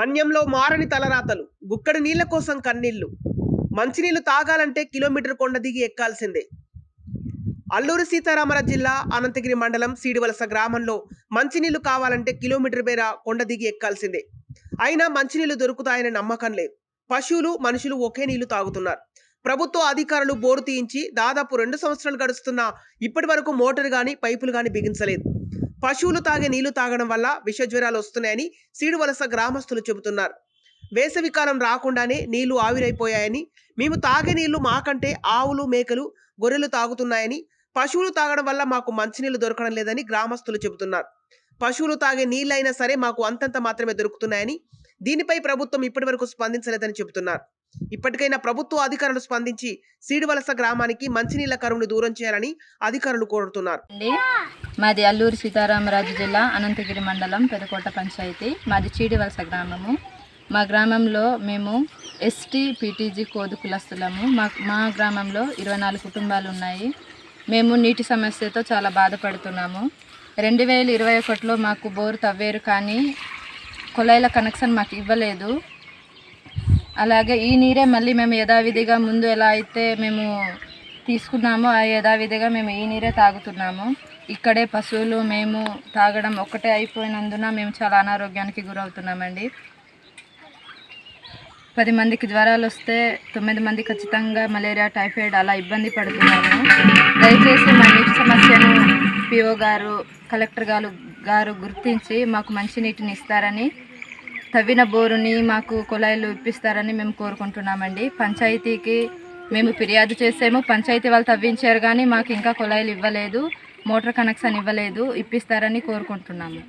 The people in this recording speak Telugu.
మన్యంలో మారని తలరాతలు, గుక్కడి నీళ్ల కోసం కన్నీళ్లు. మంచినీళ్లు తాగాలంటే కిలోమీటర్ కొండ దిగి ఎక్కాల్సిందే. అల్లూరి సీతారామరాజు జిల్లా అనంతగిరి మండలం సీడివలస గ్రామంలో మంచినీళ్లు కావాలంటే కిలోమీటర్ మేర కొండ దిగి ఎక్కాల్సిందే. అయినా మంచినీళ్లు దొరుకుతాయనే నమ్మకం లేదు. పశువులు, మనుషులు ఒకే నీళ్లు తాగుతున్నారు. ప్రభుత్వ అధికారులు బోరు తీయించి దాదాపు 2 సంవత్సరాలు గడుస్తున్నా ఇప్పటి వరకు మోటార్ గాని, పైపులు గాని బిగించలేదు. పశువులు తాగే నీళ్లు తాగడం వల్ల విష జ్వరాలు వస్తున్నాయని సీడువలస గ్రామస్తులు చెబుతున్నారు. వేసవికాలం రాకుండానే నీళ్లు ఆవిరైపోయాయని, మేము తాగే నీళ్లు మాకంటే ఆవులు, మేకలు, గొర్రెలు తాగుతున్నాయని, పశువులు తాగడం వల్ల మాకు మంచినీళ్లు దొరకడం లేదని గ్రామస్తులు చెబుతున్నారు. పశువులు తాగే నీళ్లైనా సరే మాకు అంతంత మాత్రమే దొరుకుతున్నాయని, దీనిపై ప్రభుత్వం ఇప్పటివరకు స్పందించలేదని చెబుతున్నారు. ఇప్పటికైనా ప్రభుత్వ అధికారులు స్పందించి సీడువలస గ్రామానికి మంచినీళ్ల కరువును దూరం చేయాలని అధికారులు కోరుతున్నారు. మాది అల్లూరి సీతారామరాజు జిల్లా అనంతగిరి మండలం పెదకోట పంచాయతీ. మాది చీడివలస గ్రామము. మా గ్రామంలో మేము ఎస్టీ పీటీజీ కోదు కులస్తులము. మా గ్రామంలో 24 కుటుంబాలు ఉన్నాయి. మేము నీటి సమస్యతో చాలా బాధపడుతున్నాము. 2021లో మాకు బోరు తవ్వేరు, కానీ కుళాయిల కనెక్షన్ మాకు ఇవ్వలేదు. అలాగే ఈ నీరే మళ్ళీ మేము యథావిధిగా ముందు ఎలా అయితే మేము తీసుకున్నామో ఆ యథావిధిగా మేము ఈ నీరే తాగుతున్నాము. ఇక్కడే పశువులు మేము తాగడం ఒక్కటే అయిపోయినందున మేము చాలా అనారోగ్యానికి గురవుతున్నామండి. 10 మందికి జ్వరాలు వస్తే 9 మంది ఖచ్చితంగా మలేరియా, టైఫాయిడ్ అలా ఇబ్బంది పడుతున్నాము. దయచేసి మా నీటి సమస్యను పిఓ గారు, కలెక్టర్ గారు గుర్తించి మాకు మంచినీటిని ఇస్తారని, తవ్విన బోరుని మాకు కుళాయిలు ఇప్పిస్తారని మేము కోరుకుంటున్నామండి. పంచాయతీకి మేము ఫిర్యాదు చేసాము. పంచాయతీ వాళ్ళు తవ్వించారు, కానీ మాకు ఇంకా కుళాయిలు ఇవ్వలేదు, మోటార్ కనెక్షన్ ఇవ్వలేదు. ఇప్పిస్తారని కోరుకుంటున్నాము.